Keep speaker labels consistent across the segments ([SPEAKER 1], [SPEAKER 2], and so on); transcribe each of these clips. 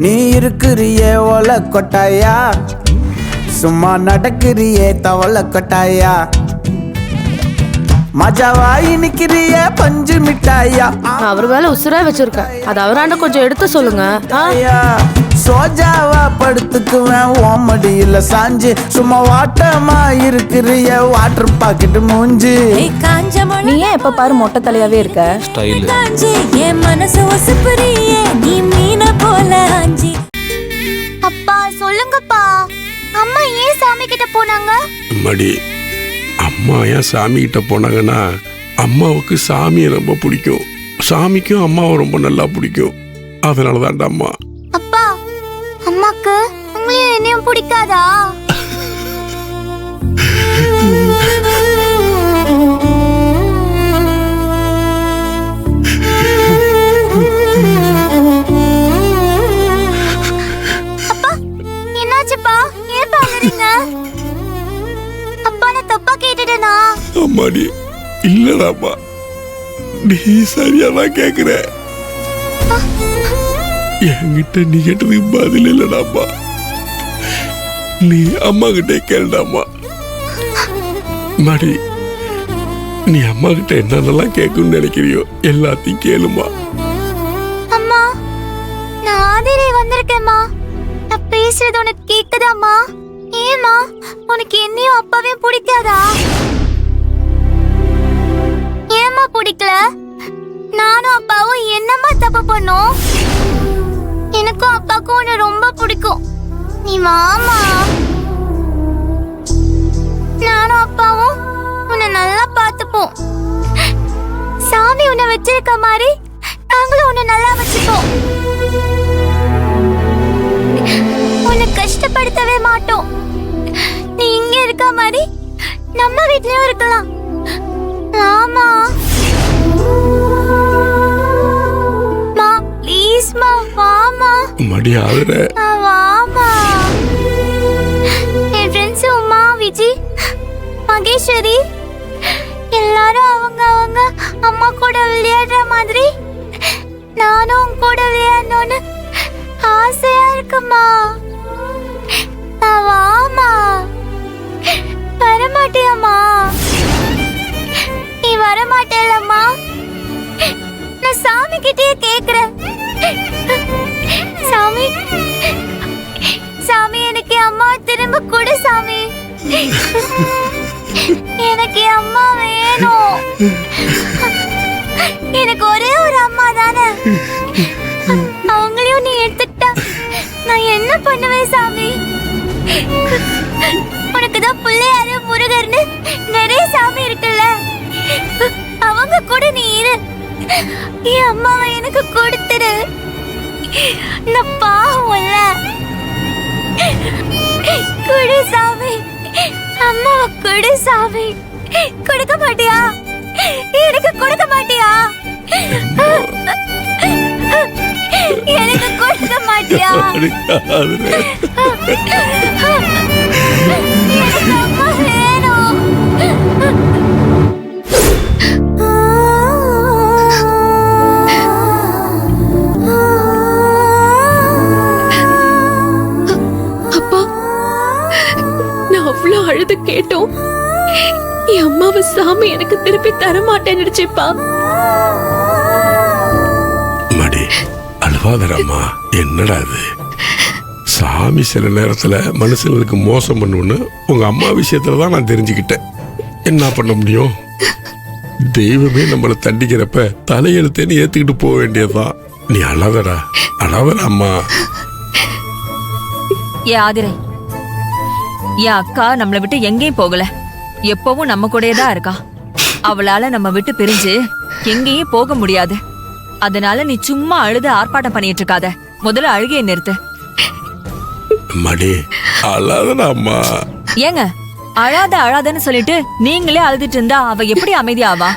[SPEAKER 1] நீ இருக்கிறியே ஓலை கொட்டாயா, சும்மா நடக்கிறியே தவளை கொட்டாயா, மஜாவாயி நிக்கிறியே பஞ்சு மிட்டாயா.
[SPEAKER 2] அவர் வேலை உசுரா வச்சிருக்கேன், அது அவராண்ட கொஞ்சம் எடுத்து சொல்லுங்க.
[SPEAKER 1] சோஜாவா படுத்துக்குவேன் ஓமடியில சாஞ்சு, சும்மா வாட்டமா இருக்கிறிய வாட்டர் பாக்கெட் மூஞ்சி.
[SPEAKER 3] நீ ஏன் எப்ப பாரு மொட்டை தலையாவே இருக்க?
[SPEAKER 4] ஸ்டைல்.
[SPEAKER 5] என் மனசு ஒசுப்புறியே நீ மீன போல ஆஞ்சி. அப்பா சொல்லுங்கப்பா, அம்மா ஏன் சாமி கிட்ட போனாங்க?
[SPEAKER 6] மடி, அம்மா ஏன் சாமி கிட்ட போனாங்கன்னா, அம்மாவுக்கு சாமியை ரொம்ப பிடிக்கும், சாமிக்கும் அம்மாவை ரொம்ப நல்லா பிடிக்கும், அதனாலதான்டா அம்மா.
[SPEAKER 5] அப்பா, அம்மாக்கு உங்களையும் என்னையும் பிடிக்காதா? அப்பா என்னாச்சுப்பா, ஏன் பாக்குறீங்க? அப்பா நான் தப்பா கேட்டுட்டேனா?
[SPEAKER 6] அம்மாடி இல்லடாப்பா, நீ சரியாதான் கேக்குற. என்கிட்ட நீ கேட்டதுக்கு பதில் இல்லடாப்பா, நீ அம்மா கிட்டே கேளுடாமா. மாடி, நீ அம்மா கிட்ட என்னென்னலாம் கேட்கணும்னு நினைக்கிறியோ எல்லாத்தையும் கேளுமா.
[SPEAKER 5] அம்மா, நான் ஆதிரே வந்திருக்கேம்மா. நான் பேசுறது உனக்கு கேக்குதாம்மா? ஏம்மா, உனக்கு என்னையும் அப்பாவையும் பிடிக்காதா? ஏம்மா பிடிக்கல? நானும் அப்பாவும் என்னம்மா தப்பு பண்ணோம்? எனக்கும் அப்பாவுக்கும் உன்னை ரொம்ப பிடிக்கும், நீ வாமா. நானும் அப்பாவும் உன்னை நல்லா பார்த்துப்போம். சாமி உன்னை வச்சிருக்க மாதிரி நாங்களும் உன்னை நல்லா வச்சுப்போம். உன்னை கஷ்டப்படுத்தவே மாட்டோம். நீ இங்க இருக்க மாதிரி நம்ம வீட்லயும் இருக்கலாம். ஆமா மா, ப்ளீஸ் மா, வாமா.
[SPEAKER 6] மடி ஆகுற
[SPEAKER 5] வாமா. என் ஃப்ரெண்ட்ஸ் உமா, விஜி, மகேஸ்வரி எல்லாரும் அவங்க அவங்க அம்மா கூட விளையாடுற மாதிரி நானும் கூட விளையாடணும்னு ஆசையா இருக்குமா. வாமா. வரமாட்டியம்மா? நீ வரமாட்டேலம்மா? நான் சாமி கிட்டே கேக்குறேன். சாமி, சாமி எனக்கு அம்மா திரும்ப கொடு சாமி. எனக்கு அம்மா வேணும். எனக்கு ஒரே ஒரு அம்மா தானே, அவங்களையும் நீ எடுத்துக்கிட்டா நான் என்ன பண்ணுவேன் சாமி? உனக்குதான் பிள்ளையாரு முருகர்னு நிறைய சாமி இருக்குல்ல, அவங்க கூட நீ இரு. என் அம்மாவை எனக்கு கொடுத்துரு. நான் பாவம்ல. கொடு சாமி, அம்மாவை கொடு சாமி. கொடுக்க மாட்டியா? எனக்கு கொடுக்க மாட்டியா? எனக்கு கொடுக்க மாட்டியா? எனக்கு அம்மா வேணும்.
[SPEAKER 2] அப்பா, நான் அவ்வளவு அழுது கேட்டோம், என் அம்மாவை சாமி எனக்கு திருப்பி தர மாட்டேன்னுடுச்சுப்பா.
[SPEAKER 6] மடி, அழுவாதரம்மா. என்னடா இது, சாமி சில நேரத்துல மனுஷங்களுக்கு மோசம் பண்ணுன்னு உங்க அம்மா விஷயத்துலதான் நான் தெரிஞ்சுக்கிட்டேன். என்ன பண்ண முடியும்? தெய்வமே நம்மளை தண்டிக்கிறப்ப தலையெழுத்தேன்னு ஏத்துக்கிட்டு போக வேண்டியதுதான். நீ அழாதடா, அழாதடா அம்மா.
[SPEAKER 3] ஏ ஆதிரை, என் அக்கா நம்மளை விட்டு எங்கேயும் போகல, எப்பவும் நம்ம கூடயே தான் இருக்கா. அவளால நம்ம விட்டு பிரிஞ்சு எங்கேயும் போக முடியாது. அதனால நீ சும்மா அழுது ஆர்ப்பாட்டம் பண்ணிட்டு இருக்காத. முதல்ல அழுகையை நிறுத்து.
[SPEAKER 6] மடி, அழாதடா அம்மா.
[SPEAKER 3] ஏங்க, அழாத அழாதன்னு சொல்லிட்டு நீங்களே அழுதுட்டு இருந்தா அவ எப்படி அமைதியாவா?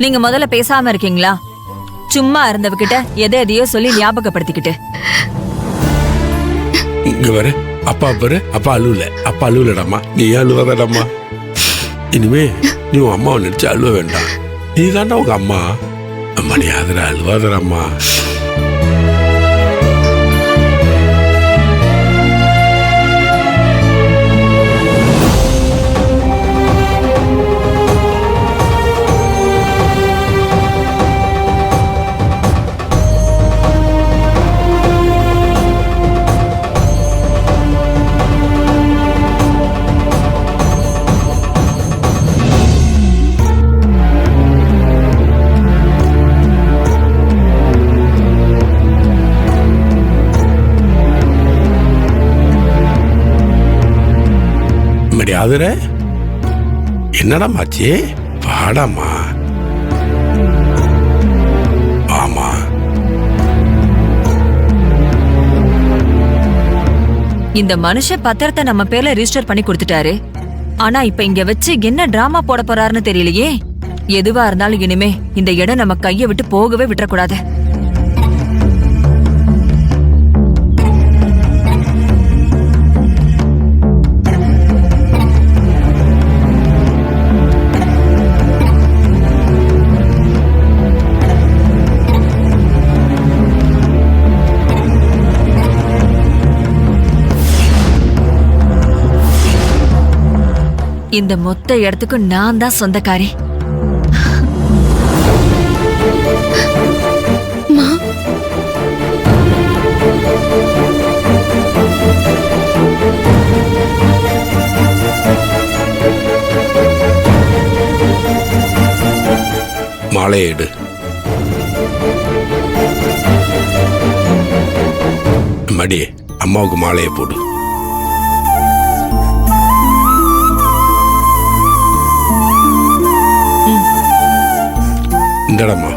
[SPEAKER 3] நீங்க முதல்ல பேசாம இருக்கீங்களா? சும்மா இருந்தவகிட்ட எதையோ சொல்லி ஞாபகப்படுத்திக்கிட்டு.
[SPEAKER 6] இங்க வர அப்பா பாரு, அப்பா அழுவல, அப்பா அழுவலடாமா. நீ அழுவாதடாமா. இனிமே நீ உன் அம்மாவை நினைச்சு அழுவ வேண்டாம். நீ தாண்டா உங்க அம்மா. அம்மா நீ ஆதரா அழுவாதராம்மா. இப்படி ஆதுற என்னடா மாச்சி வாடாமா ஆமா
[SPEAKER 3] இந்த மனுஷன் பத்திரத்தை நம்ம பேர்ல ரிஜிஸ்டர் பண்ணி கொடுத்துட்டாரு. ஆனா இப்ப இங்க வச்சு என்ன டிராமா போட போறாருன்னு தெரியலையே. எதுவா இருந்தாலும் இனிமே இந்த இடம் நம்ம கைய விட்டு போகவே விட்டுறக்கூடாது. இந்த மொத்த இடத்துக்கு நான் தான் சொந்தக்காரி.
[SPEAKER 6] மாலையை எடு. மடி அம்மாவுக்கு மாலையை போடு. இந்தடம்மா